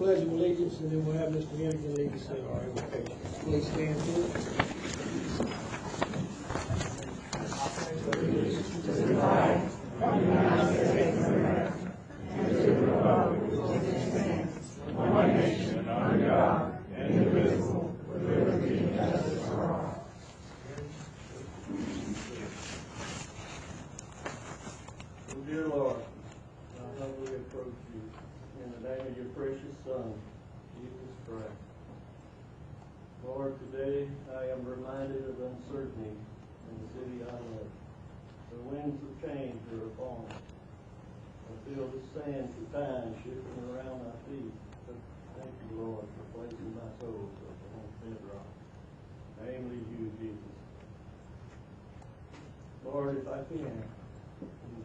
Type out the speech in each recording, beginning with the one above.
Pledge of Allegiance, and then we'll have Mr. Hennigan lead us in our invocation. Please stand please. To the flag of the United States of America, and to the republic which stands one nation under God, indivisible, with liberty and justice for all. Dear Lord, I humbly approach you in the name of your precious Son, Jesus Christ. Lord, today I am reminded of uncertainty in the city I live. The winds of change are upon us. I feel the sands of time shifting around my feet. But thank you, Lord, for placing my soul on bedrock, namely you, Jesus. Lord, if I can,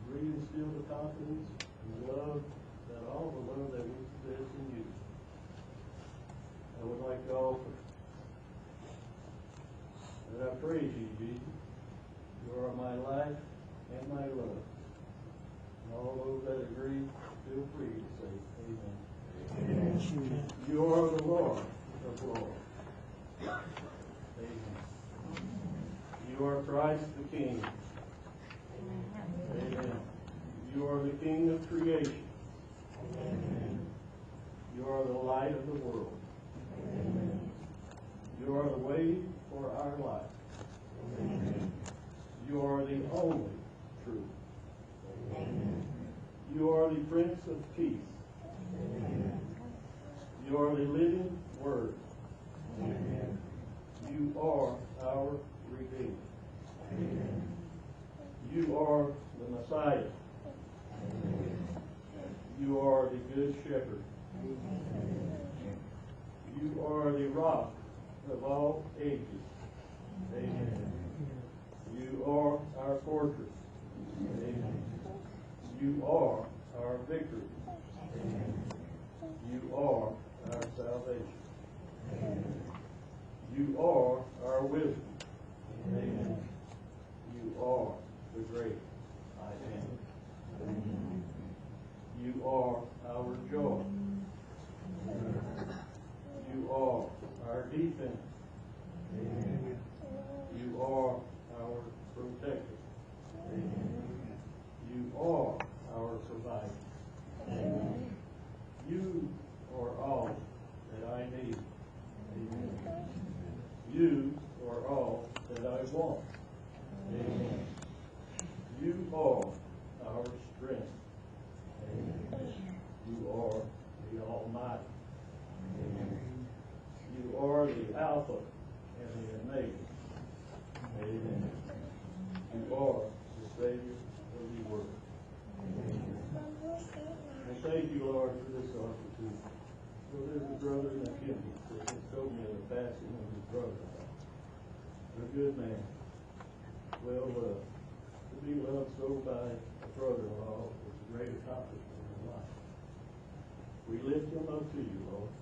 breathe and still the confidence and the love, that all the love that we possess in you. I would like to offer that I praise you, Jesus. You are my life and my love. And all those that agree, feel free to say amen. Amen. You are the Lord of Lords. Amen. You are Christ the King. Amen. You are the King of creation. Amen. You are the light of the world. Amen. You are the way for our life. Amen. You are the only truth. Amen. You are the Prince of Peace. Amen. You are the living Word. Amen. You are our Redeemer. Amen. You are the Messiah. Amen. You are the Good Shepherd. Amen. You are the Rock of all ages. Amen. You are our fortress. Amen. You are our victory. Amen. You are our salvation. Amen. You are our wisdom. Amen. You are the great I am. Amen. You are our joy. Amen. You are our defense. Amen. You are our protector. Amen. You are our provider. Amen. You are all that I need. Amen. You are all that I want. Amen. You are our strength. Amen. You are the Almighty. Amen. You are the Alpha and the Omega. Amen. You are the Savior of the world. Amen. And thank you, Lord, for this opportunity. So there's a brother in the kingdom that has told me of the passing of his brother. A good man. Well loved. To be loved so by a brother-in-law is a great accomplishment in life. We lift him up to you, Lord,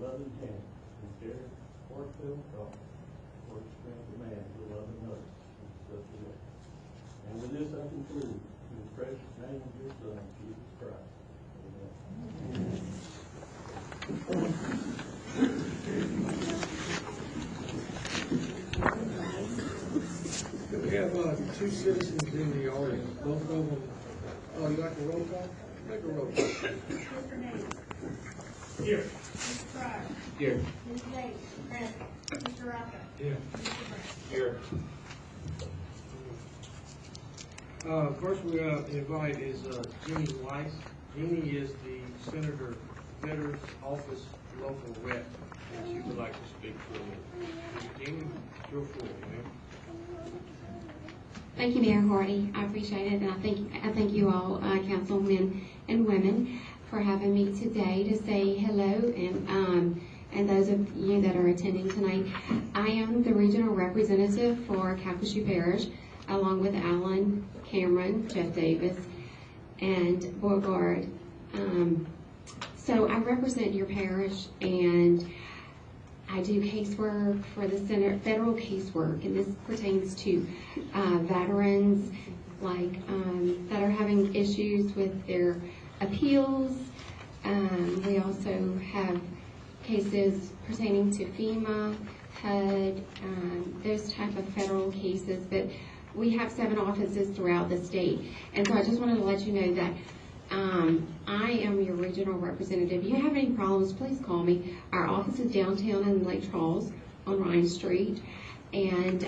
loving him and care, heartfelt thought, for the strength of man to love another in such a way. And with this I conclude in the precious name of your Son, Jesus Christ. Amen. We have two citizens in the audience. Both of them. Oh, you like a roll call? Make a roll call. Mr. Hayes. Here. Mr. Pryor. Here. Ms. Davis. Present. Mr. Rocco. Here. Mr. Brown. Here. First we invite is Jeannie Weiss. Jeannie is the Senator Fetter's office local rep, and she would like to speak for a minute. Jeannie, your floor, ma'am. Thank you, Mayor Hardy. I appreciate it, and I thank you all, councilmen and women, for having me today to say hello, and those of you that are attending tonight. I am the regional representative for Calcasieu Parish, along with Alan, Cameron, Jeff Davis, and Beauregard. So I represent your parish, and I do casework for the Center, federal casework, and this pertains to veterans like that are having issues with their appeals, We also have cases pertaining to FEMA, HUD, those type of federal cases. But we have 7 offices throughout the state. And so I just wanted to let you know that I am your regional representative. If you have any problems, please call me. Our office is downtown in Lake Charles on Ryan Street. And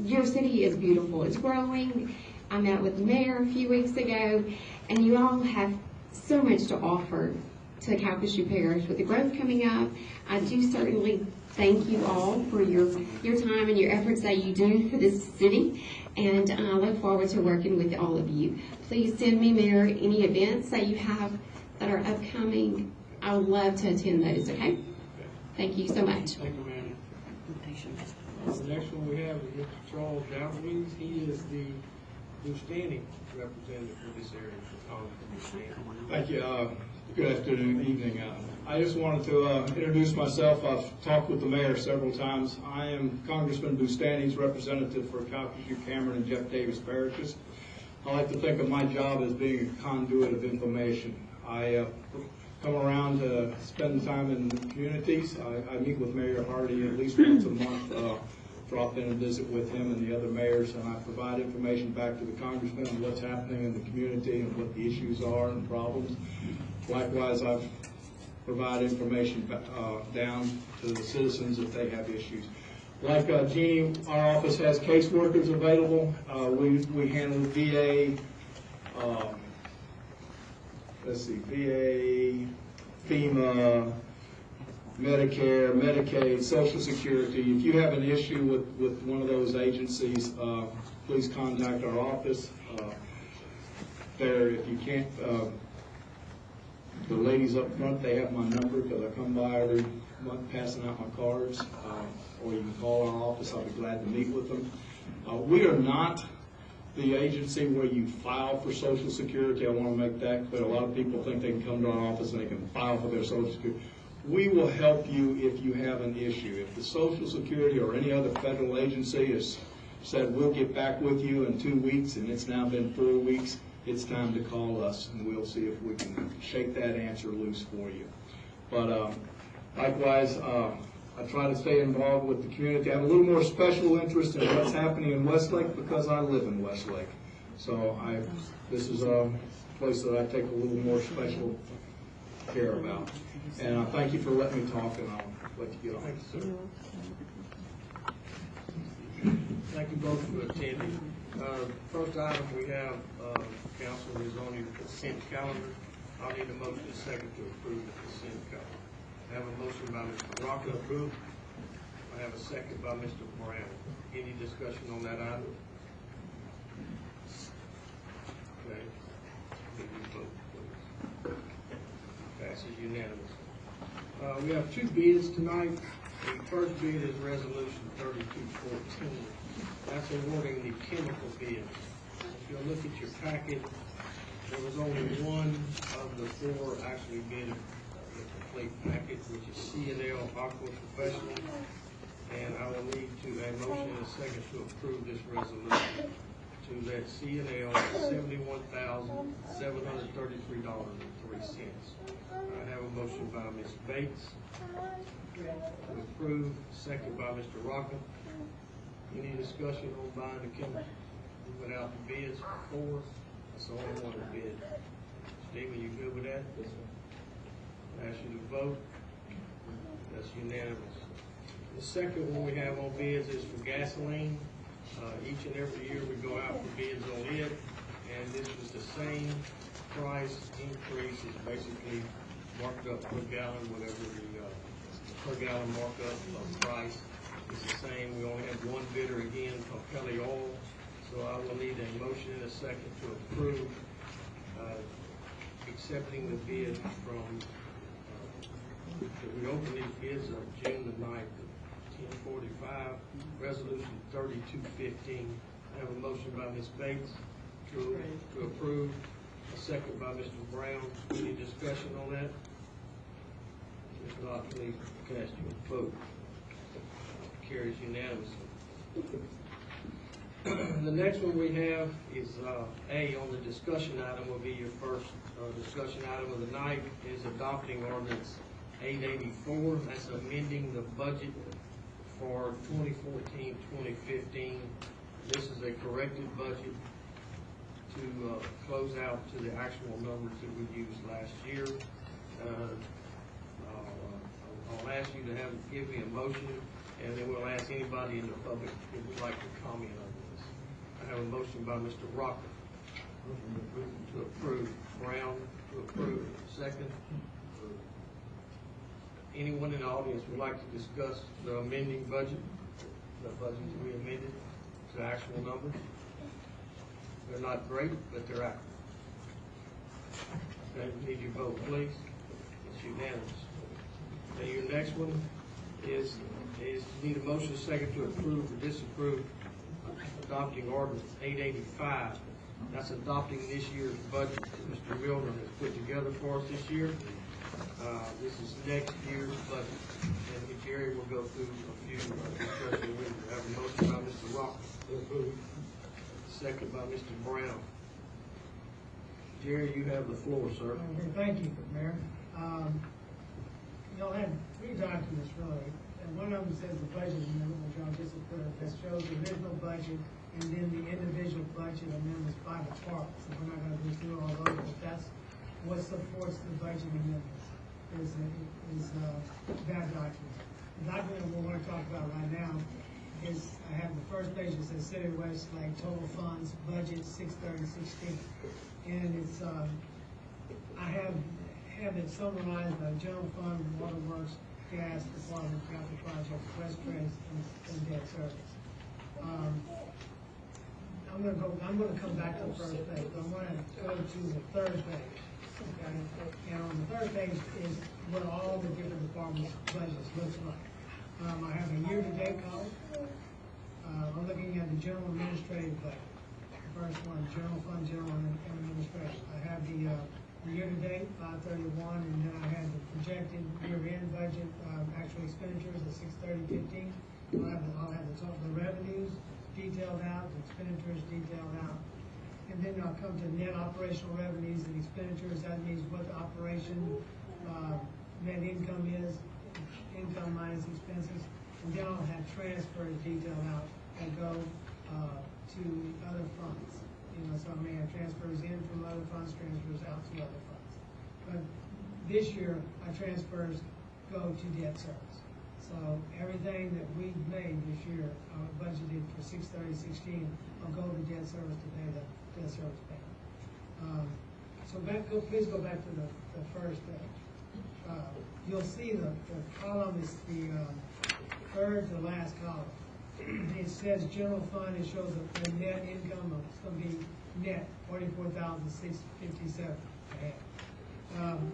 your city is beautiful. It's growing. I met with the mayor a few weeks ago, and you all have so much to offer to Calcasieu Parish with the growth coming up. I do certainly thank you all for your time and your efforts that you do for this city, and I look forward to working with all of you. Please send me, Mayor, any events that you have that are upcoming. I would love to attend those, okay? Thank you so much. Thank you, Manny. The next one we have is Mr. Charles Jowries. He is the Boustany representative for this area for Congressman Boustany. Thank you. Good afternoon, evening. I just wanted to introduce myself. I've talked with the mayor several times. I am Congressman Boustany's representative for Calcasieu, Cameron, and Jeff Davis parishes. I like to think of my job as being a conduit of information. I come around to spend time in the communities. I meet with Mayor Hardy at least once a month, drop in and visit with him and the other mayors, and I provide information back to the congressman on what's happening in the community and what the issues are and problems. Likewise, I provide information down to the citizens if they have issues. Like Jeannie, our office has caseworkers available. We handle VA, VA, FEMA, Medicare, Medicaid, Social Security. If you have an issue with one of those agencies, please contact our office. If you can't, the ladies up front, they have my number because I come by every month passing out my cards, or you can call our office. I'll be glad to meet with them. We are not the agency where you file for Social Security. I want to make that clear. A lot of people think they can come to our office and they can file for their Social Security. We will help you if you have an issue. If the Social Security or any other federal agency has said, we'll get back with you in 2 weeks, and it's now been 4 weeks, it's time to call us, and we'll see if we can shake that answer loose for you. But likewise, I try to stay involved with the community. I have a little more special interest in what's happening in Westlake because I live in Westlake. So this is a place that I take a little more special care about. And thank you for letting me talk, and I'll let you get on. Thank you, sir. Thank you both for attending. First item we have, council, is on the consent calendar. I'll need a motion and second to approve the consent calendar. I have a motion by Mr. Rocco approved. I have a second by Mr. Brown. Any discussion on that item? Okay. Did you vote, please? Passes unanimously. We have 2 bids tonight. The first bid is Resolution 3214. That's awarding the chemical bids. If you'll look at your packet, there was only one of the 4 actually bid the complete package, which is C&L Aqua Professional. And I will need a motion and a second to approve this resolution to let C&L $71,733.03. I have a motion by Ms. Bates to approve, second by Mr. Rocca. Any discussion on buying the chemical? We went out to bids before. That's the only one that bid. Stephen, you good with that? Yes, sir. I ask you to vote. That's unanimous. The second one we have on bids is for gasoline. Each and every year we go out for bids on it, and this was the same price increase. It's basically marked up per gallon, whatever the per gallon markup of price is the same. We only have one bidder again from Kelly Oil, so I will need a motion and a second to approve accepting the bid from. We opened these bids on June the 9th. 1045, Resolution 3215. I have a motion by Ms. Bates to approve, a second by Mr. Brown. Any discussion on that? If not, please cast your vote. Carries unanimously. The next one we have is, A, on the discussion item will be your first, discussion item of the night, is adopting ordinance 884. That's amending the budget for 2014-2015. This is a corrected budget to, close out to the actual numbers that we used last year. I'll ask you to give me a motion, and then we'll ask anybody in the public who would like to comment on this. I have a motion by Mr. Rocker to approve. Brown to approve. Second. Anyone in the audience would like to discuss the amending budget? The budget that we amended to actual numbers? They're not great, but they're accurate. Okay, need your vote, please. It's unanimous. Okay, your next one is need a motion second to approve or disapprove adopting ordinance 885. That's adopting this year's budget that Mr. Milner has put together for us this year. This is next year's budget, and Jerry will go through a few discussion with you. I have a motion by Mr. Rocker, second by Mr. Brown. Jerry, you have the floor, sir. Okay, thank you, Mayor. Y'all had three documents really, and one of them says the budget amendment, which y'all just approved, that shows the original budget and then the individual budget amendments by department. So we're not gonna go through all those, but that's what supports the budget amendments, is that document. The document we wanna talk about right now is, I have the first page that says City of Westlake total funds budget 63016, and it's I have it summarized by general fund, waterworks, gas department, capital projects, West Trace, and debt service. I'm gonna come back to the first page, but I'm gonna go to the third page. Okay, and on the third page is what all the different departments' budgets looks like. I have a year-to-date column. I'm looking at the general administrative budget. The first one, general fund, general and administration. I have the year-to-date, 531, and then I had the projected year-end budget, actual expenditures of 63015. I'll have the revenues detailed out, the expenditures detailed out. And then I'll come to net operational revenues and expenditures. That means what the operation net income is, income minus expenses. And then I'll have transfers detailed out that go to other funds. So I may have transfers in from other funds, transfers out to other funds. But this year, our transfers go to debt service. So everything that we made this year, budgeted for 63016, will go to debt service to pay the debt service payment. Please go back to the first page. You'll see the column is the third to last column. It says general fund. It shows the net income of, it's going to be net 44,657.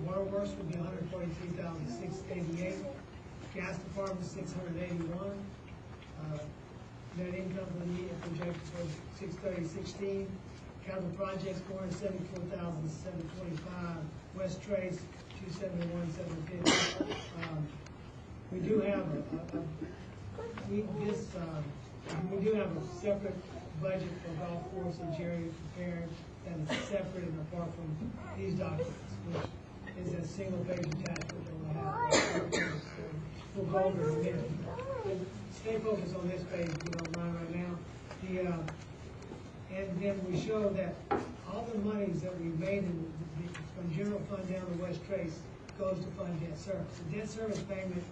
Waterworks will be 143,688. Gas department 681. Net income for the year projected for 63016. Capital projects 474,725. West Trace 271,750. We do have we do have a separate budget for golf course that Jerry prepared that is separate and apart from these documents, which is a single page attachment that we have. We'll go over it in a minute. Stay focused on this page if you don't mind right now. And then we show that all the monies that we made from general fund down to West Trace goes to fund debt service. The debt service payment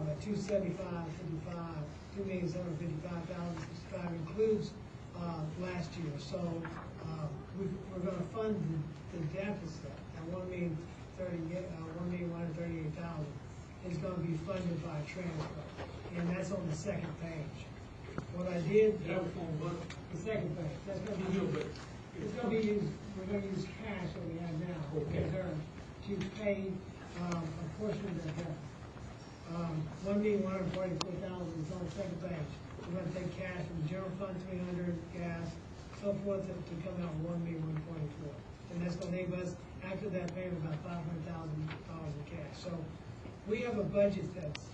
at $2,755,065 includes last year. So we're going to fund the deficit at $1,138,000 is going to be funded by transfer, and that's on the second page. What I did, the second page, that's going to be used. It's going to be used. We're going to use cash that we have now, reserve, to pay a portion of that debt. $1,144,000 is on the second page. We're going to take cash from the general fund, 300, gas, so forth, to come out $1,144,000, and that's going to leave us after that payment about $500,000 in cash. So we have a budget that's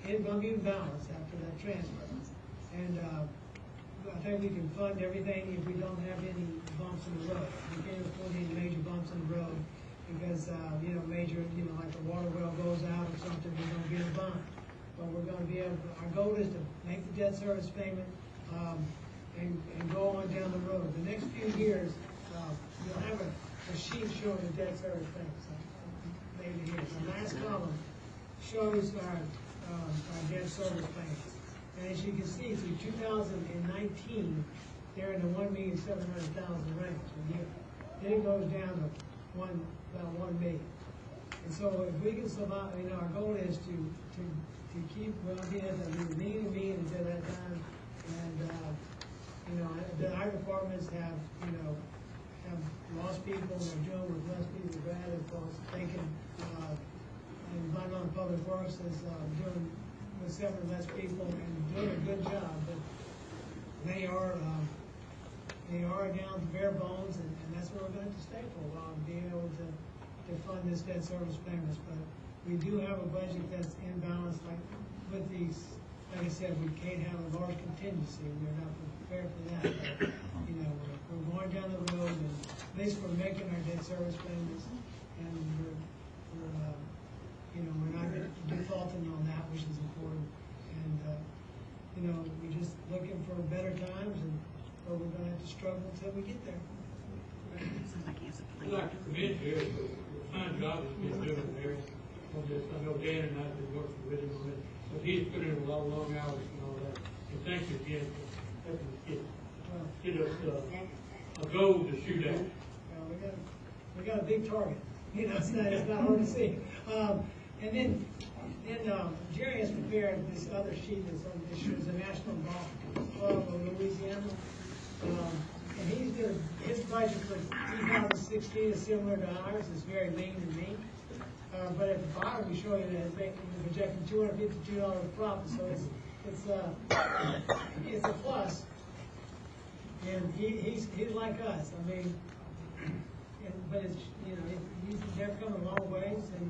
going to be in balance after that transfer, and I think we can fund everything if we don't have any bumps in the road. We can't afford any major bumps in the road because, major, like a water well goes out or something, we're gonna be in a bond. But we're gonna be able, our goal is to make the debt service payment, and go on down the road. The next few years, you'll have a sheet showing the debt service payments. Maybe here, the last column shows our debt service payments. And as you can see, through 2019, they're in the 1,700,000 range a year. Then it goes down to about 1 million. And so if we can survive, our goal is to keep, being at the million until that time. And, our departments have lost people, and they're doing with less people rather than thinking, and Violent Public Works is doing with 7 less people and doing a good job, but they are down to bare bones, and that's where we're going to stay for a while, and being able to fund this debt service payments. But we do have a budget that's in balance, like with these. Like I said, we can't have a large contingency. We're not prepared for that. But, we're going down the road, and at least we're making our debt service payments, and we're not defaulting on that, which is important. And we're just looking for better times, or we're going to have to struggle until we get there. I'd like to commend you for the fine job he's been doing there. I know Dan and I have been working with him on it, but he's put in a lot of long hours and all that. And thank you again for helping us get us a goal to shoot at. We got a big target. It's not hard to see. And then Jerry has prepared this other sheet that's on this shows the National Golf Club of Louisiana. And his budget for 2016 is similar to ours. It's very lean and mean. But at the bottom, we show you that we're projecting $252 profit. So it's a plus. And he's like us. But they're coming a long ways, and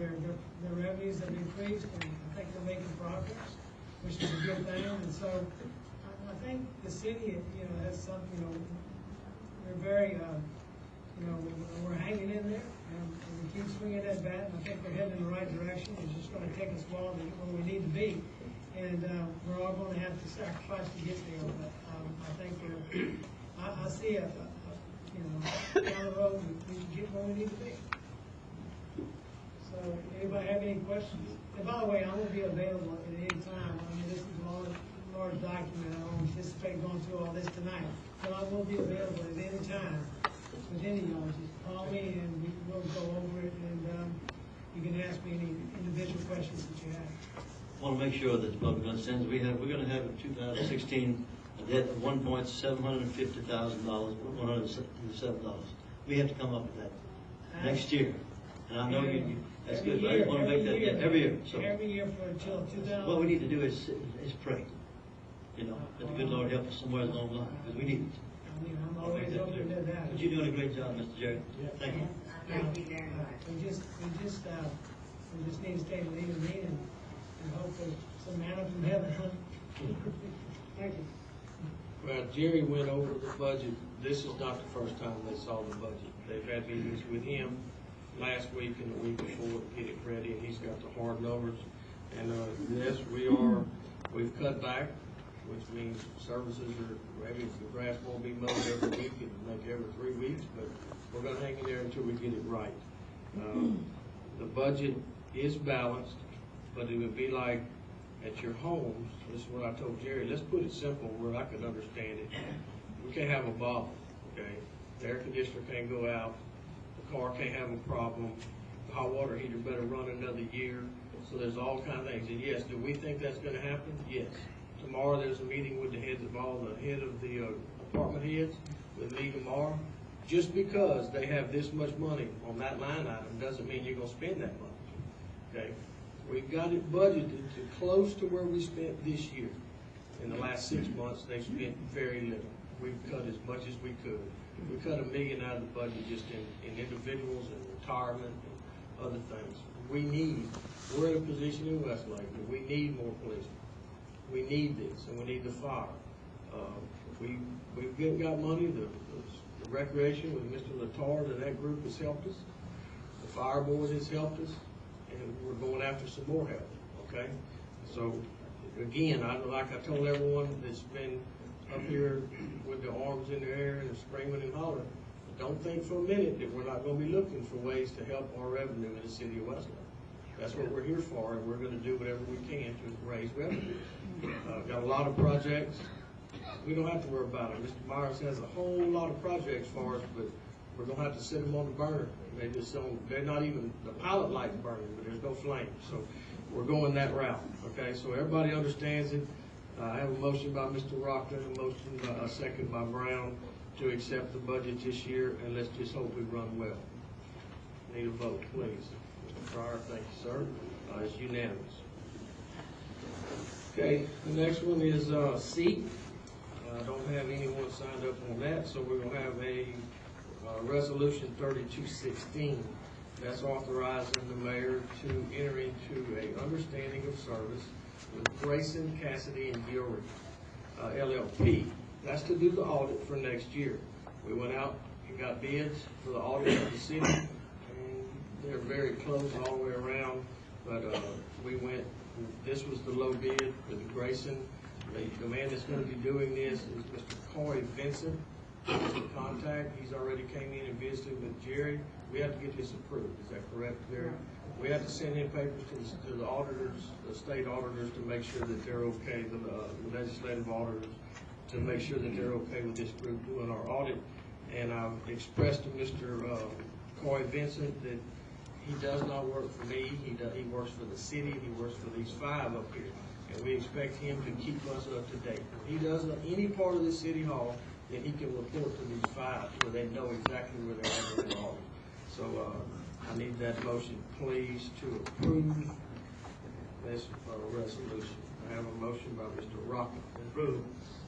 their revenues have increased, and I think they're making progress, which is a good thing. And so I think the city, has something. We're very, we're hanging in there, and we keep swinging that bat, and I think we're heading in the right direction. It's just going to take us a while to get where we need to be, and we're all going to have to sacrifice to get there. But I think I see down the road we can get where we need to be. So, anybody have any questions? And by the way, I'm going to be available at any time. This is a large document. I don't anticipate going through all this tonight, but I will be available at any time with any of y'all. Just call me and we'll go over it, and you can ask me any individual questions that you have. I want to make sure that the public understands we're going to have in 2016 a debt of $1,750,000, $107. We have to come up with that next year. And I know that's good, but I just want to make that every year. So every year for until 2000. What we need to do is pray. That the good Lord help us somewhere along the line, because we need it. I'm always open to that. But you're doing a great job, Mr. Jerry. Thank you. Thank you very much. We just need to stay lean and mean, and hopefully some manna from heaven. Thank you. Well, Jerry went over the budget. This is not the first time they saw the budget. They've had meetings with him last week and the week before to get it ready, and he's got the hard numbers. And yes, we've cut back, which means services are ready. The grass won't be mowed every week, it'll make every 3 weeks, but we're going to hang in there until we get it right. The budget is balanced, but it would be like at your homes. This is what I told Jerry. Let's put it simple where I could understand it. We can't have a bubble, okay? The air conditioner can't go out. The car can't have a problem. The hot water heater better run another year. So there's all kinds of things. And yes, do we think that's going to happen? Yes. Tomorrow there's a meeting with the head of the department heads. We'll meet tomorrow. Just because they have this much money on that line item doesn't mean you're going to spend that money. Okay? We've got it budgeted to close to where we spent this year. In the last 6 months, they've spent very little. We've cut as much as we could. We cut $1 million out of the budget just in individuals and retirement and other things. We're in a position in Westlake that we need more policemen. we need this, and we need the fire. We've got money, the recreation with Mr. Letard and that group has helped us. The fire board has helped us, and we're going after some more help, okay? So, again, like I told everyone that's been up here with their arms in the air and screaming and hollering, don't think for a minute that we're not gonna be looking for ways to help our revenue in the city of Westlake. That's what we're here for, and we're gonna do whatever we can to raise revenue. Got a lot of projects. We don't have to worry about it. Mr. Myers has a whole lot of projects for us, but we're gonna have to sit them on the burner. They're not even, the pilot light's burning, but there's no flame. So we're going that route, okay? So everybody understands it. I have a motion by Mr. Rockland, a second by Brown to accept the budget this year, and let's just hope we run well. Need a vote, please. Mr. Pryor, thank you, sir. It's unanimous. Okay, the next one is C. I don't have anyone signed up on that, so we're gonna have a resolution 3216. That's authorizing the mayor to enter into a understanding of service with Grayson, Cassidy, and Gilroy, LLP. That's to do the audit for next year. We went out and got bids for the audit of the city, and they're very close all the way around, but this was the low bid with Grayson. The man that's going to be doing this is Mr. Corey Vincent. He's the contact. He's already came in and visited with Jerry. We have to get this approved. Is that correct, Jerry? We have to send in papers to the auditors, the state auditors, to make sure that they're okay, the legislative auditors, to make sure that they're okay with this group doing our audit. And I've expressed to Mr. Corey Vincent that he does not work for me. He works for the city. He works for these 5 up here. And we expect him to keep us up to date. If he does any part of the city hall, then he can report to these 5 where they know exactly where they're at in the audit. So I need that motion, please, to approve this resolution. I have a motion by Mr. Rockland. Approve.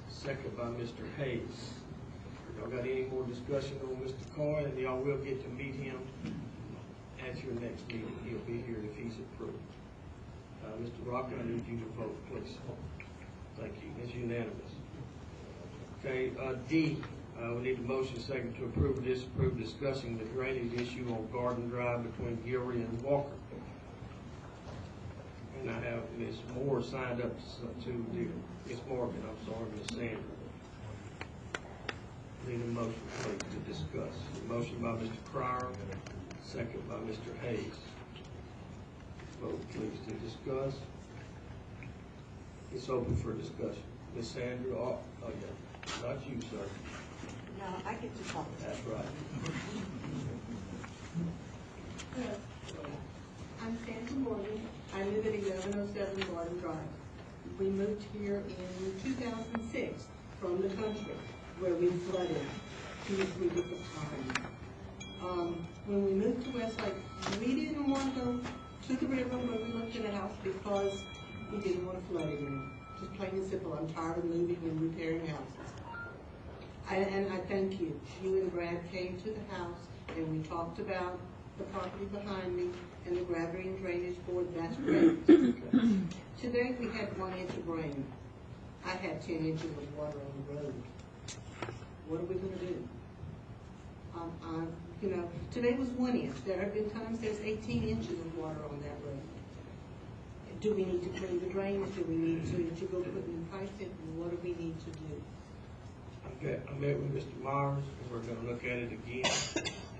Second by Mr. Hayes. Y'all got any more discussion on Mr. Coy? And y'all will get to meet him at your next meeting. He'll be here if he's approved. Mr. Rockland, I need you to vote, please. Thank you. It's unanimous. Okay, D. We need a motion second to approve or disapprove discussing the drainage issue on Garden Drive between Gilroy and Walker. And I have Ms. Moore signed up to Ms. Morgan, I'm sorry, Ms. Sandra. Need a motion, please, to discuss. A motion by Mr. Pryor, second by Mr. Hayes. Vote, please, to discuss. It's open for discussion. Ms. Sandra, oh yeah, not you, sir. No, I get to talk. That's right. I'm Sandra Morgan. I live at 1107 Garden Drive. We moved here in 2006 from the country where we flooded 2 or 3 different times. When we moved to Westlake, we didn't want to go to the river when we looked at a house because we didn't want to flood anymore. Just plain and simple. I'm tired of moving and repairing houses. And I thank you. You and Brad came to the house and we talked about the property behind me and the gravity and drainage board. That's great. Today we had 1 inch of rain. I had 10 inches of water on the road. What are we going to do? Today was 1 inch. There have been times there's 18 inches of water on that road. Do we need to clean the drains? Do we need to go put new pipes in? What do we need to do? I met with Mr. Myers, and we're gonna look at it again,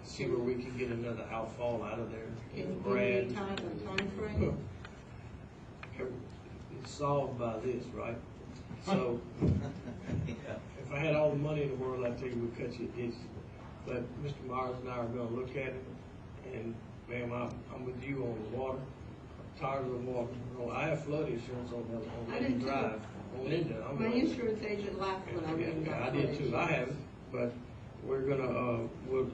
see where we can get another outfall out of there. Can you give me a time frame? It's solved by this, right? So, if I had all the money in the world, I'd tell you we'd cut you a ditch. But Mr. Myers and I are gonna look at it, and ma'am, I'm with you on the water. I'm tired of the water. I have flood insurance on that drive. My insurance agent laughed when I went. I did too. I haven't, but we're gonna.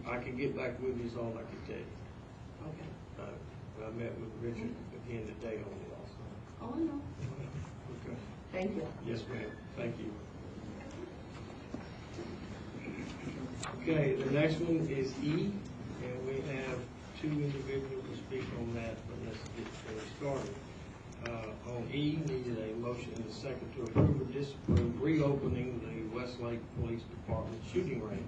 I can get back with you. Is all I can tell you. Okay. I met with Richard again today on it also. Oh, I know. Okay. Thank you. Yes, ma'am. Thank you. Okay, the next one is E, and we have 2 individuals to speak on that. But let's get started. On E, needed a motion motion and a second to approve or disapprove reopening the Westlake Police Department shooting range.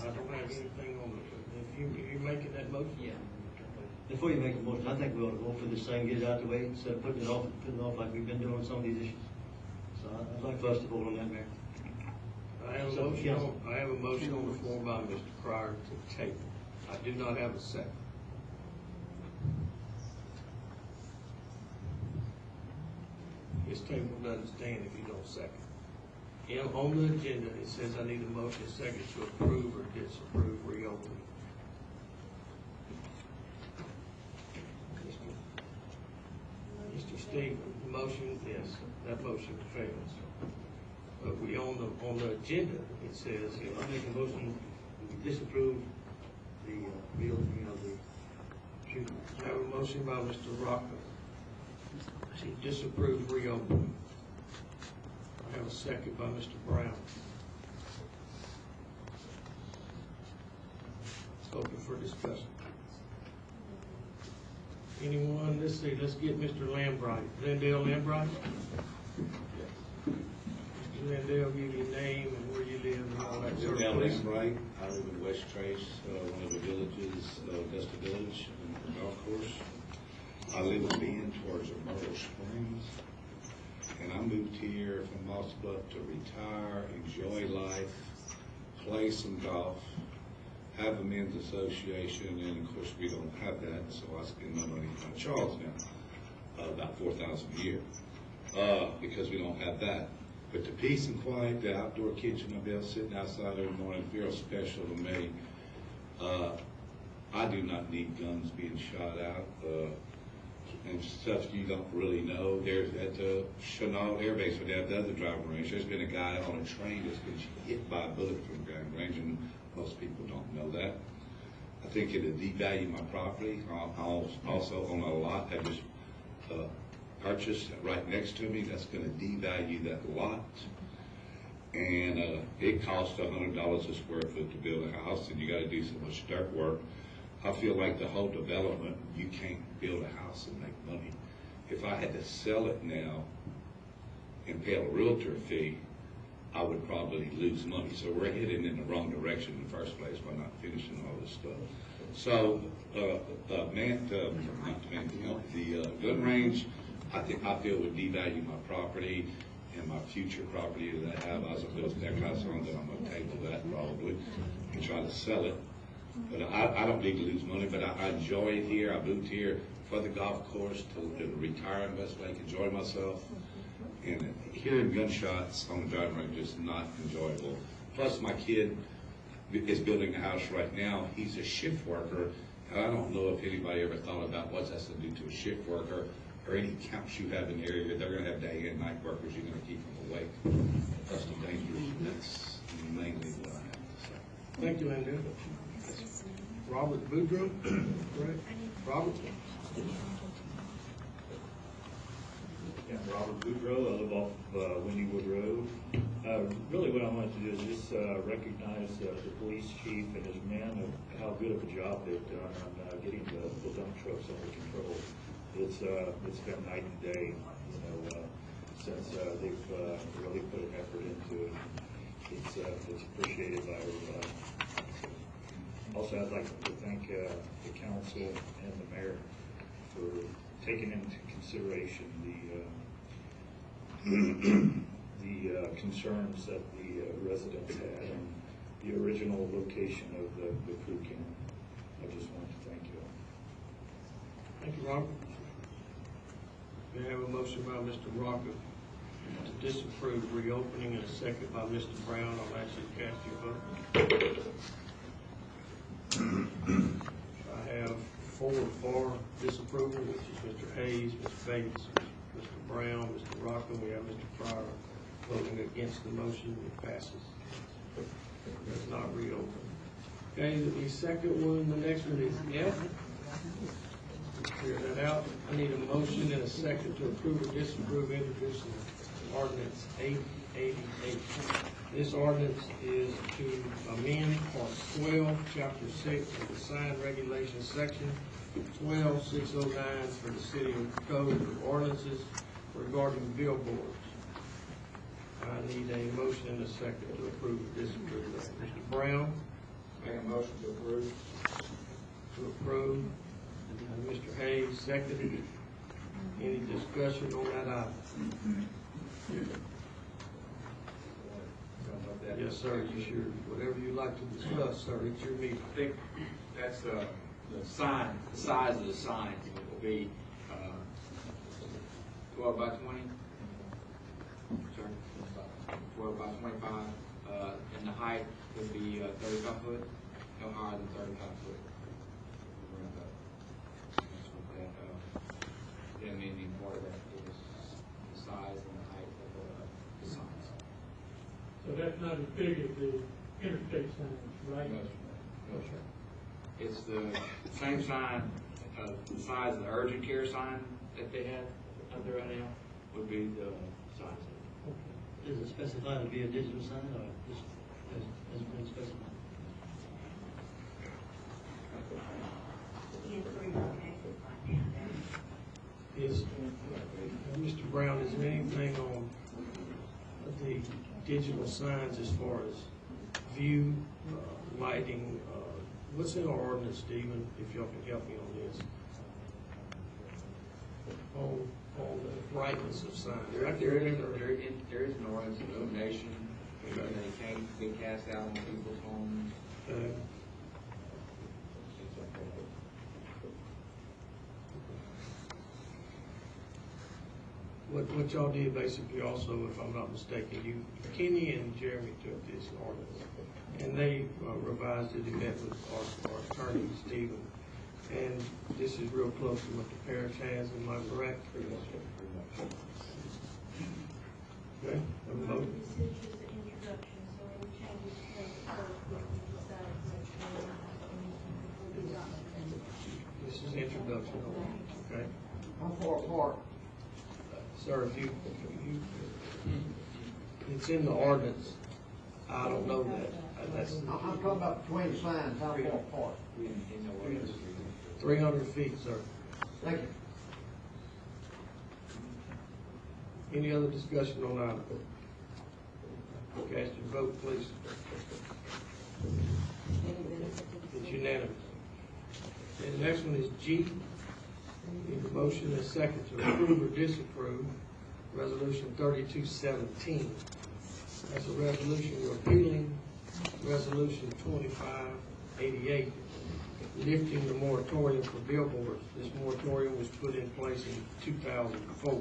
I don't have anything on the, if you're making that motion? Yeah. Before you make a motion, I think we ought to vote for this thing, get it out of the way, instead of putting it off like we've been doing on some of these issues. So I'd like for us to vote on that, Mayor. I have a motion on the floor by Mr. Cryer to table. I do not have a second. This table doesn't stand if you don't second. On the agenda, it says I need a motion and second to approve or disapprove reopening. Mr. Stevens, the motion, yes, that motion fails. But we on the agenda, it says, I make a motion to disapprove the reopening of the shooting. I have a motion by Mr. Rocco to disapprove reopening. I have a second by Mr. Brown. Open for discussion. Anyone? Let's see. Let's get Mr. Lambright. Lindell Lambright. Mr. Lindell, give your name and where you live and all that sort of thing. Lambright. I live in West Trace, one of the villages, Augusta Village, in the golf course. I live in Bend towards Myrtle Springs. And I moved here from Moss Bluff to retire, enjoy life, play some golf, have a men's association, and of course we don't have that, so I spend my money on Charles now, about $4,000 a year, because we don't have that. But the peace and quiet, the outdoor kitchen I've been sitting outside every morning feels special to me. I do not need guns being shot out. And stuff you don't really know. There's at the Chenal Air Base, where they have the other driving range, there's been a guy on a train that's been hit by a bullet from the driving range, and most people don't know that. I think it'll devalue my property. I'll also own a lot I just purchased right next to me. That's going to devalue that lot. And it costs $100 a square foot to build a house, and you got to do so much dirt work. I feel like the whole development, you can't build a house and make money. If I had to sell it now and pay a realtor fee, I would probably lose money. So we're heading in the wrong direction in the first place by not finishing all this stuff. So, the gun range, I feel would devalue my property and my future property that I have. As I built that house on, that I'm going to table that probably and try to sell it. But I don't need to lose money, but I enjoy it here. I moved here for the golf course to retire in Westlake, enjoy myself. And hearing gunshots on the driving range is not enjoyable. Plus, my kid is building a house right now. He's a shift worker. I don't know if anybody ever thought about what that's going to do to a shift worker or any camps you have in the area. They're going to have day and night workers. You're going to keep them awake. That's the danger. That's mainly what I have to say. Thank you, Andrew. Robert Boudreaux, correct? Robert? Yeah, Robert Boudreaux, I live off Windywood Road. Really what I wanted to do is just recognize the police chief and his men of how good of a job they've done on getting the dump trucks under control. It's been night and day, since they've really put an effort into it. It's appreciated by everybody. Also, I'd like to thank the council and the mayor for taking into consideration the concerns that the residents had and the original location of the crew camp. I just wanted to thank you all. Thank you, Robert. We have a motion by Mr. Rocco to disapprove reopening and a second by Mr. Brown. I'll ask you to cast your vote. I have 4 for disapproval, which is Mr. Hayes, Mr. Bates, Mr. Brown, Mr. Rocco. We have Mr. Pryor voting against the motion. It passes. Does not reopen. Okay, the second one, the next one is F. Clear that out. I need a motion and a second to approve or disapprove introducing ordinance 888. This ordinance is to amend Part 12, Chapter 6 of the sign regulations, Section 12609 for the City of Code of Ordinances regarding billboards. I need a motion and a second to approve this. Mr. Brown? Make a motion to approve. To approve. And Mr. Hayes, seconded. Any discussion on that item? Yes, sir, you should, whatever you like to discuss, sir, it's your meeting. I think that's the sign, the size of the signs will be 12 by 20. Sorry, 12 by 25. And the height would be 35 foot, no higher than 35 foot. The amending part of that is the size and the height of the signs. So that's not as big as the interstate signs, right? No, sir. No, sir. It's the same sign, the size of the urgent care sign that they have out there right now would be the size. Is it specified to be a digital sign or just has been specified? Is, Mr. Brown, is there anything on the digital signs as far as view, lighting, what's in our ordinance, Stephen, if y'all can help me on this? On the brightness of signs. There is an ordinance of illumination, they can't be cast out on people's homes. What y'all did basically also, if I'm not mistaken, Kenny and Jeremy took this ordinance and they revised it and met with our attorney, Stephen. And this is real close to what the parish has, am I correct? Okay, have a vote. This is just an introduction, so any changes to the This is introduction, okay? I'm far apart. Sir, if you, it's in the ordinance, I don't know that. That's I'm talking about between signs, how far apart? 300 feet, sir. Thank you. Any other discussion on that? Cast your vote, please. It's unanimous. And the next one is G. Need a motion and a second to approve or disapprove Resolution 3217. That's a resolution repealing Resolution 2588, lifting the moratorium for billboards. This moratorium was put in place in 2004.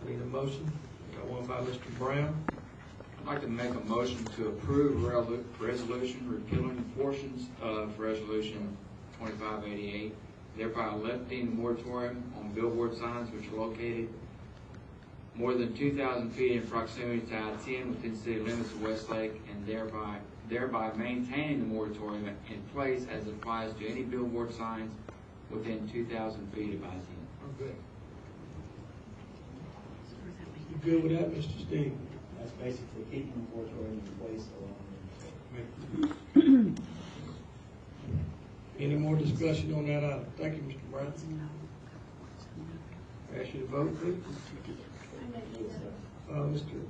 I need a motion. Got one by Mr. Brown. I'd like to make a motion to approve resolution repealing portions of Resolution 2588, thereby lifting the moratorium on billboard signs which are located more than 2,000 feet in proximity to I-10 within city limits of Westlake, and thereby maintaining the moratorium in place as it applies to any billboard signs within 2,000 feet of I-10. Okay. You good with that, Mr. Steve? That's basically keeping the moratorium in place along. Any more discussion on that item? Thank you, Mr. Brown. Ask you to vote, please.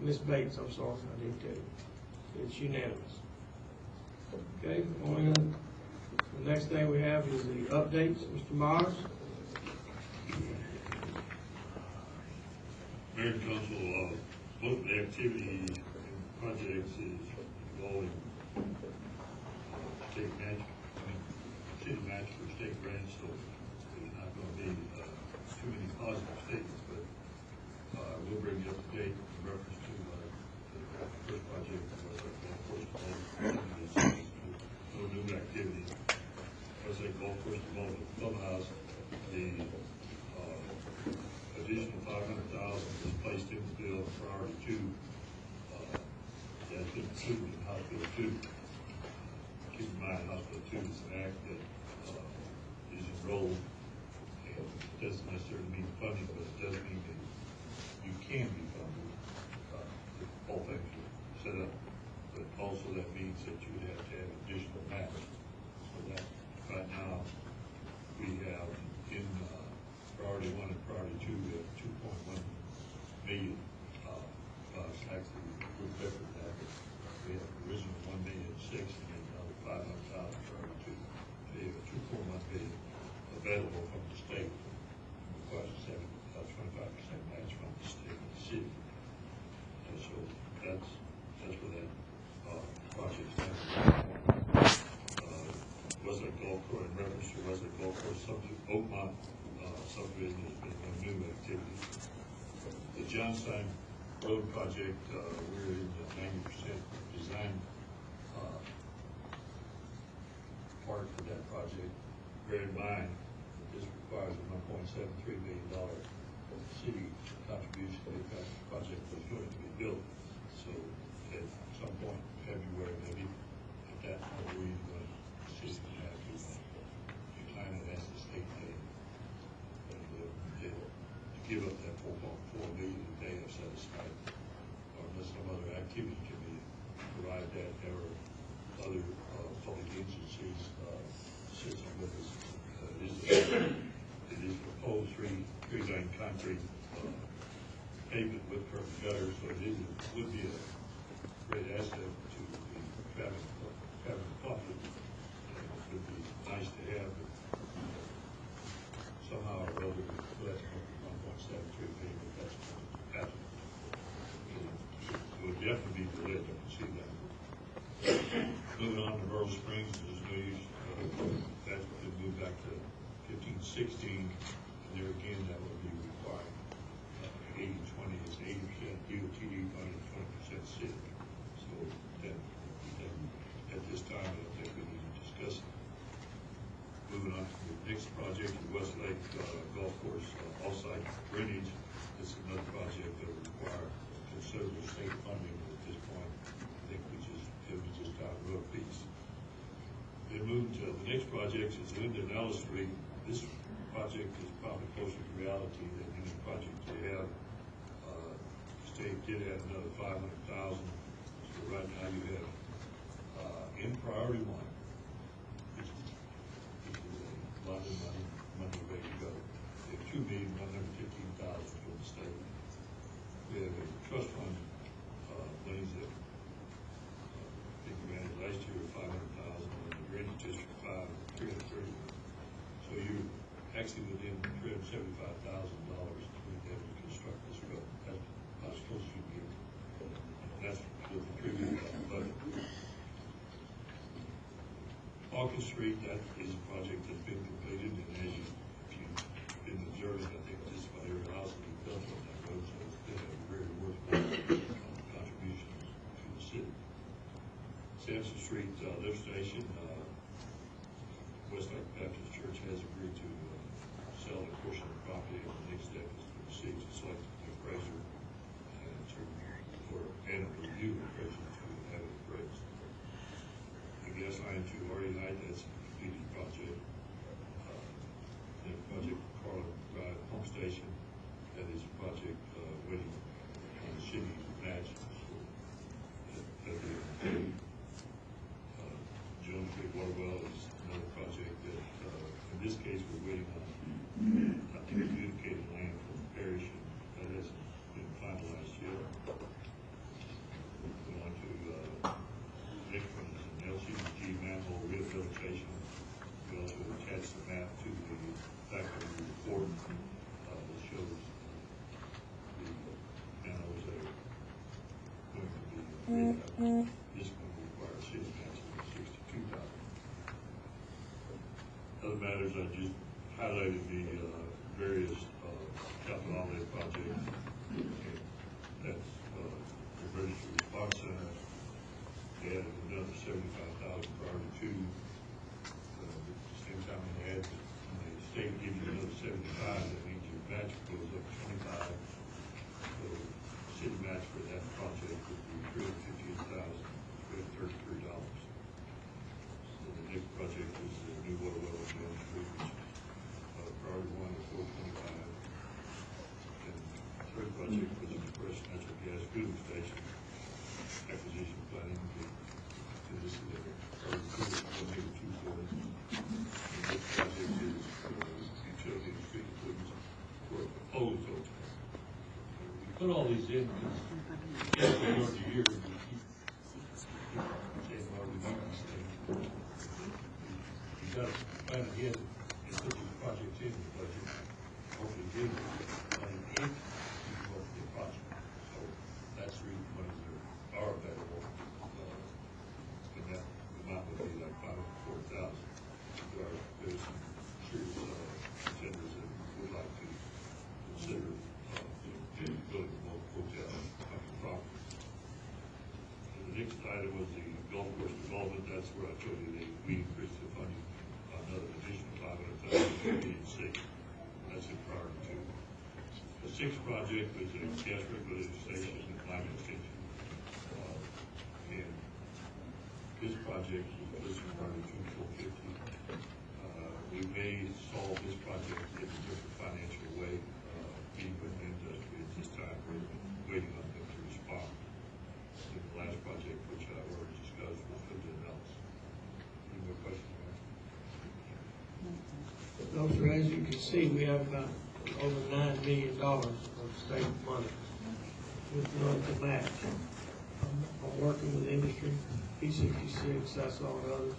Ms. Bates, I'm sorry, I didn't tell you. It's unanimous. Okay, on the next thing we have is the updates. Mr. Myers? Mayor and Council, most of the activity and projects is involving city match for state grants, so there's not going to be too many positive statements, but we'll bring you up to date in reference to the first project, no new activity. Westlake Golf Course Development Clubhouse, the additional $500,000 was placed in the bill prior to that's been included in House Bill 2. Keep in mind, House Bill 2 is an act that is enrolled, and it doesn't necessarily mean funding, but it does mean that you can be funded if all things are set up so that means that you would have to have additional match. So that, right now, we have in priority 1 and priority 2, we have 2.1 million. Actually, we're better than that. We have original 1,000,006 and then another 500,000 priority 2. So you have 2.1 million available from the state. Requires 25% match from the state and the city. And so that's where that project's at. Westlake Golf Course, in reference to Westlake Golf Course, Oakmont subdivision has been a new activity. The Johnstown Road project, we're in the 90% design part of that project. Bear in mind, this requires a $1.73 million city contribution to get that project was going to be built. So at some point in February, maybe, at that point, we're going to see if we have to decline it as the state pay. To give up that 4.4 million that they have set aside, or unless some other activity can be provided that there are other public agencies sitting with us. It is proposed three-lane concrete pavement with curb and gutter, so it would be a great asset to the traffic public. It would be nice to have, but somehow or other, less than 1.73 million, but that's not happening. It would definitely be delayed, I can see that. Moving on to Rural Springs, there's news, that's been moved back to 15-16, and there again, that would be required. 80-20 is 80% DOTD money, 20% city. So that, at this time, I don't think we need to discuss it. Moving on to the next project, the Westlake Golf Course offsite drainage. This is another project that will require considerable state funding at this point. I think we just got a road piece. Then moved to the next project is Linden Ellis Street. This project is probably closer to reality than any project they have. The state did have another 500,000. So right now you have in priority 1, which is a lot of money ready to go. We have 2,115,000 from the state. We have a trust fund monies that I think we had last year of 500,000, and the drainage district 330. So you're actually within $375,000 to be able to construct this road. That's about as close as you can get. That's with the previous budget. Hawkins Street, that is a project that's been completed, and as you've been observing, I think just about every house has been built on that road, so it's been a very worthwhile contribution to the city. Sampson Street lift station, Westlake Baptist Church has agreed to sell a portion of the property, and the next step is to proceed to select an appraiser and a review appraiser to have it appraised. The gas line to RE9, that's a completed project. The project Carl Drive Pump Station, that is a project waiting on the city match. Jones Creek Water Well is another project that, in this case, we're waiting on communicated land from the parish, and that hasn't been finalized yet. We want to, next one is an LCG manhole rehabilitation. We also attach the map to the back of the report that shows the manholes that are going to be rehabilitated. This one will require a city match of $62,000. Other matters, I just highlighted the various capital outlay projects. That's the emergency response center. They added another 75,000 priority 2. At the same time, when the state gives you another 75, that means your match goes up 25. So the city match for that project would be $358,333. So the next project is the new water well on Jones Creek, priority 1 is 425. And the third project was the compressed natural gas fueling station acquisition planning. The then, as we go to year, we keep saying, well, we need these things. We've got to plan ahead and put these projects in the budget, hopefully give money in to go for the project. So that's the reason monies are available. And that amount would be like $540,000. There's some serious contenders that would like to consider building multiple hotel properties. And the next item was the golf course development. That's where I told you that we increased the funding another additional $500,000. That's in priority two. The sixth project was a gas regulator station and climate extension. And this project was listed priority 2 450. We may solve this project in a different financial way, even with the industry at this time. We're waiting on them to respond. And the last project, which I already discussed, was something else. Any more questions? No, sir, as you can see, we have about over $9 million of state money with none to match. I'm working with industry, P66, that's all the others,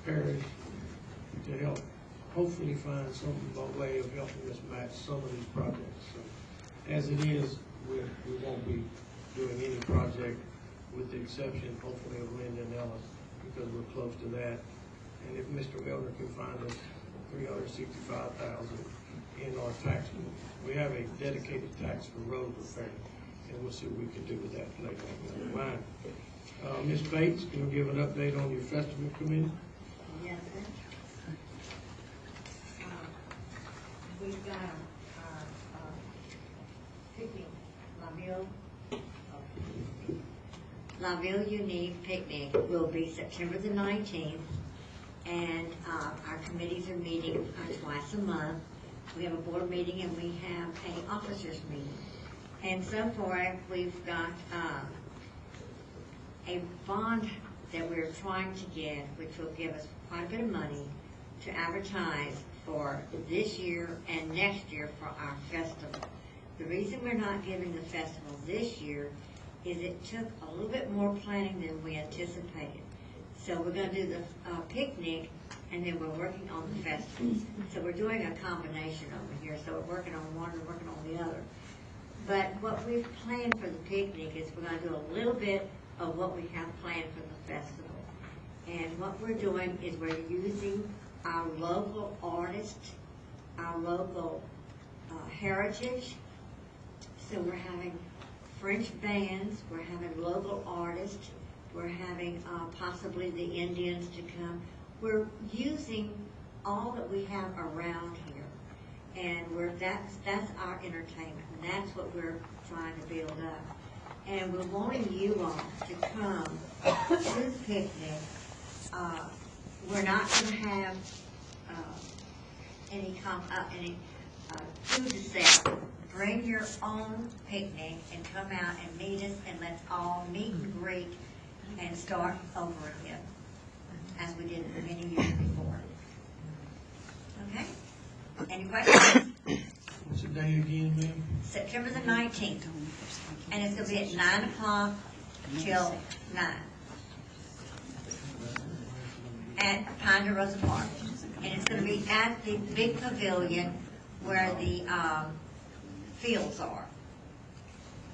Parish, to help hopefully find some way of helping us match some of these projects. So, as it is, we won't be doing any project with the exception, hopefully, of Linda and Ellis, because we're close to that. And if Mr. Milner can find us $365,000 in our tax book, we have a dedicated tax for road repair, and we'll see what we can do with that later on the line. Ms. Bates, can you give an update on your festival committee? Yes, sir. We've got our picnic, La Ville Unique picnic will be September the 19th, and our committees are meeting twice a month. We have a board meeting and we have an officers meeting. And so far, we've got a bond that we're trying to get, which will give us quite a bit of money to advertise for this year and next year for our festival. The reason we're not giving the festival this year is it took a little bit more planning than we anticipated. So we're going to do the picnic, and then we're working on the festival. So we're doing a combination over here. So we're working on one, we're working on the other. But what we've planned for the picnic is we're going to do a little bit of what we have planned for the festival. And what we're doing is we're using our local artists, our local heritage. So we're having French bands, we're having local artists, we're having possibly the Indians to come. We're using all that we have around here, and that's our entertainment, and that's what we're trying to build up. And we're wanting you all to come to the picnic. We're not going to have any food to sell. Bring your own picnic and come out and meet us, and let's all meet and greet and start over again, as we did many years before. Okay? Any questions? What's the day again, ma'am? September the 19th. And it's going to be at 9 o'clock till 9. At Pine Rosa Park. And it's going to be at the big pavilion where the fields are.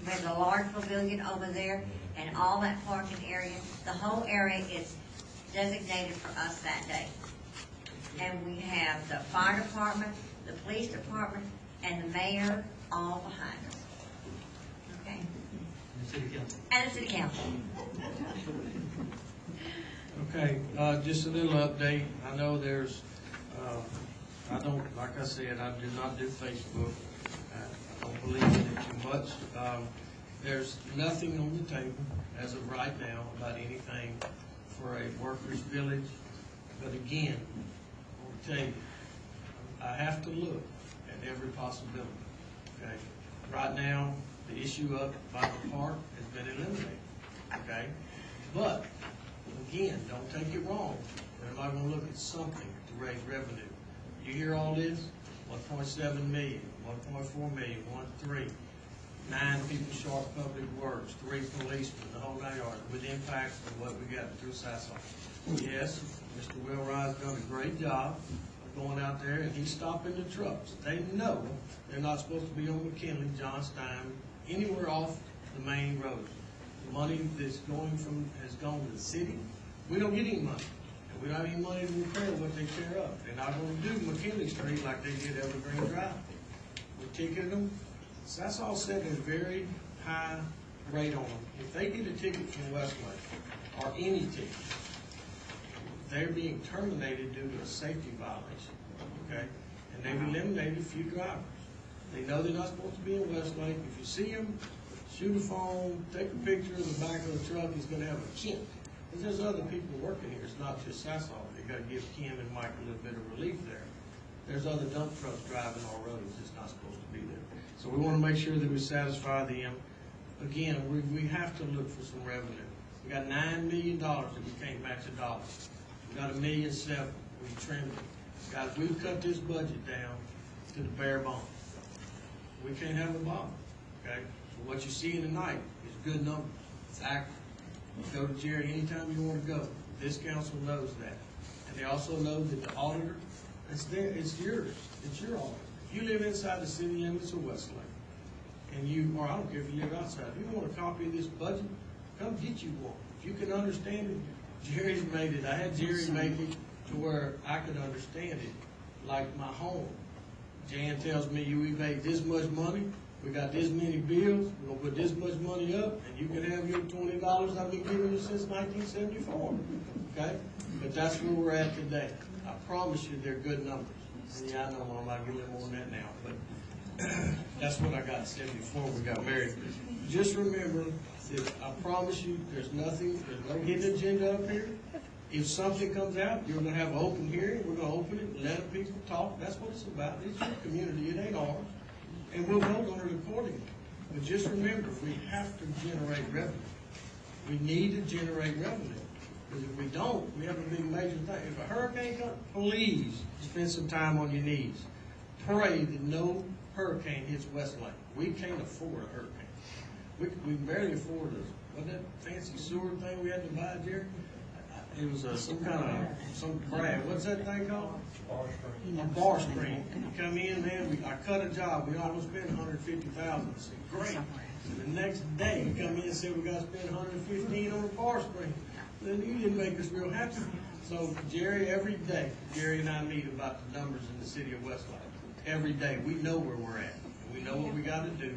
There's a large pavilion over there, and all that parking area, the whole area is designated for us that day. And we have the fire department, the police department, and the mayor all behind us. Okay? And the city council. And the city council. Okay, just a little update. I know there's, I don't, like I said, I do not do Facebook. I don't believe in it too much. There's nothing on the table as of right now about anything for a workers' village. But again, I'll tell you, I have to look at every possibility. Okay, right now the issue up by the park has been eliminated. Okay, but again, don't take it wrong. Everybody going to look at something to raise revenue. You hear all this? 1.7 million, 1.4 million, 1.3. 9 people short public works, 3 policemen, the whole 9 yards, with impacts of what we got through Sasson. Yes, Mr. Wheelwright's done a great job of going out there, and he's stopping the trucks. They know they're not supposed to be on McKinley, Johnstown, anywhere off the main roads. The money that's has gone to the city. We don't get any money. And we don't have any money to repair what they tear up. They're not gonna do McKinley Street like they did Evergreen Drive. We ticketed them. Sasson set a very high rate on them. If they get a ticket from Westlake, or any ticket, they're being terminated due to a safety violation, okay? And they've eliminated a few drivers. They know they're not supposed to be in Westlake. If you see them, shoot a phone, take a picture of the back of the truck, he's gonna have a chink. Because there's other people working here, it's not just Sasson. You gotta give Kim and Mike a little bit of relief there. There's other dump trucks driving on roads that's not supposed to be there. So we wanna make sure that we satisfy them. Again, we have to look for some revenue. We got $9 million that we can't match a dollar. We got $1.7 million, we trimmed it. Guys, we've cut this budget down to the bare bones. We can't have a bottom, okay? So what you see tonight is good numbers, it's accurate. Go to Jerry anytime you want to go. This council knows that. And they also know that the auditor, it's yours, it's your auditor. If you live inside the city limits of Westlake, and or I don't care if you live outside, if you want a copy of this budget, come get you one. If you can understand it, Jerry's made it. I had Jerry make it to where I could understand it, like my home. Jan tells me we made this much money, we got this many bills, we're gonna put this much money up, and you can have your $20 I've been giving you since 1974, okay? But that's where we're at today. I promise you they're good numbers. And yeah, I know I'm not giving more than that now, but that's what I got said before we got married. Just remember that I promise you there's no hidden agenda up here. If something comes out, you're gonna have an open hearing, we're gonna open it, let people talk, that's what it's about. It's your community, it ain't ours. And we'll vote on it accordingly. But just remember, we have to generate revenue. We need to generate revenue. Because if we don't, we have a big major thing. If a hurricane comes, please spend some time on your knees. Pray that no hurricane hits Westlake. We can't afford a hurricane. We barely afford what that fancy sewer thing we had to buy, Jerry? It was some crab. What's that thing called? A bar screen. You come in, man, I cut a job. We almost spent $150,000. I said, great. And the next day, you come in and say, we got to spend $115 on a bar screen. Then you didn't make us real happy. So, Jerry, every day, Jerry and I meet about the numbers in the city of Westlake. Every day. We know where we're at. And we know what we got to do.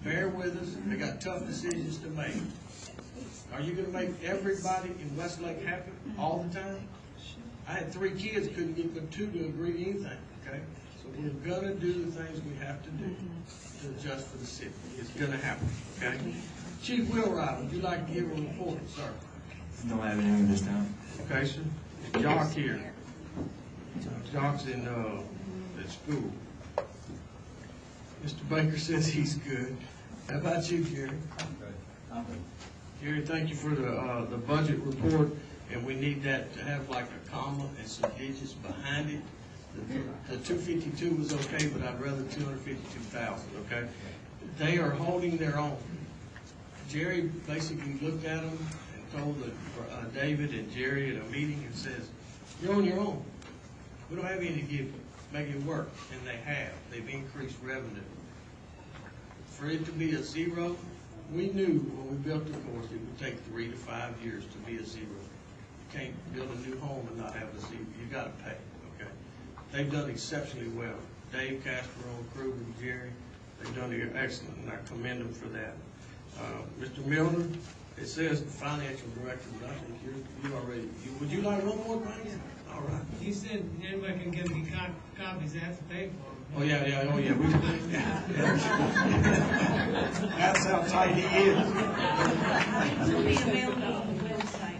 Bear with us. They got tough decisions to make. Are you going to make everybody in Westlake happy all the time? I had 3 kids, couldn't get but 2 to agree to anything, okay? So we're going to do the things we have to do to adjust for the city. It's going to happen, okay? Chief Wheelwright, would you like to give a report, sir? Don't have anything this time. Okay, sir. Jock here. Jock's in at school. Mr. Baker says he's good. How about you, Jerry? I'm good. Jerry, thank you for the budget report, and we need that to have like a comma and some digits behind it. The 252 was okay, but I'd rather 252,000, okay? They are holding their own. Jerry basically looked at them and told David and Jerry at a meeting and says, you're on your own. We don't have any to give you. Make it work, and they have. They've increased revenue. For it to be a 0, we knew when we built the course it would take 3 to 5 years to be a 0. You can't build a new home and not have a 0. You got to pay, okay? They've done exceptionally well. Dave, Casper, crew, and Jerry, they've done excellent, and I commend them for that. Mr. Miller, it says financial director, but I think you already. Would you like one more thing? All right. He said anybody can give me copies, they have to pay for them. Oh yeah. That's how tight he is. It'll be available on the website.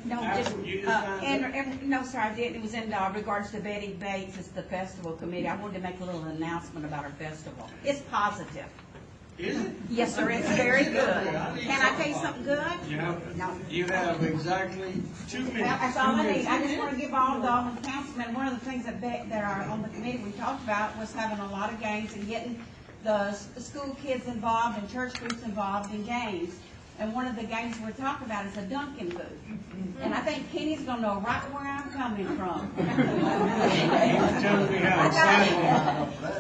No, no, sir, I didn't. It was in regards to Betty Bates. It's the festival committee. I wanted to make a little announcement about our festival. It's positive. Is it? Yes, sir, it's very good. Can I tell you something good? You have exactly 2 minutes. Well, that's all I need. I just want to give all the councilmen, one of the things that are on the committee we talked about was having a lot of games and getting the school kids involved and church groups involved in games. And one of the games we're talking about is a Dunkin' booth. And I think Kenny's gonna know right where I'm coming from.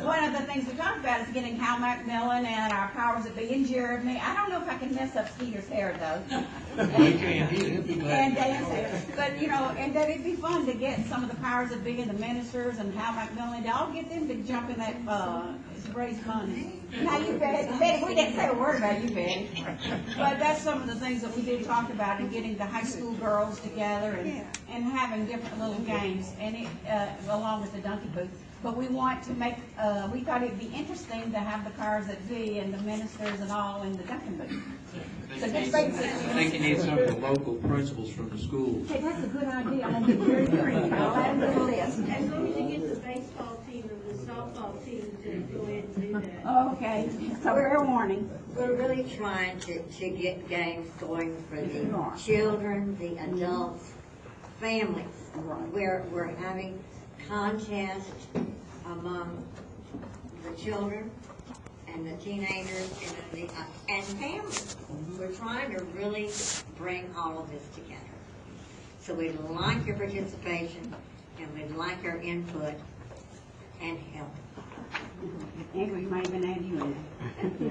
One of the things we talked about is getting Hal McMillan and our powers that be and Jeremy. I don't know if I can mess up Skeeter's hair though. You can't, he'll be glad. And Dan's hair. But, you know, and that it'd be fun to get some of the powers that be and the ministers and Hal McMillan, to all get them to jump in that, raise money. Now you Betty, we didn't say a word about you, Betty. But that's some of the things that we did talk about, and getting the high school girls together and having different little games, and it, along with the Dunkin' booth. But we want to make, we thought it'd be interesting to have the cars that be and the ministers and all in the Dunkin' booth. So just basically, I think you need some of the local principals from the schools. hey, that's a good idea. I'm gonna be very green. I'll add them to the list. As long as you get the baseball team and the softball team to go ahead and do that. Okay, so fair warning. We're really trying to get games going for the children, the adults, families. We're having contests among the children and the teenagers and families. We're trying to really bring all of this together. So we'd like your participation, and we'd like your input and help. Andrew, you might even add you in.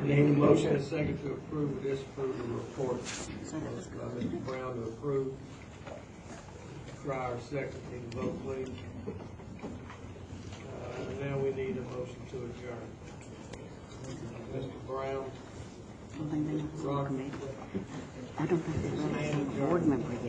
Need a motion and a second to approve or disapprove the report. By Mr. Brown to approve. Mr. Cryer, second. Need a vote, please. Now we need a motion to adjourn. Mr. Brown. I don't think they're Rock. board members.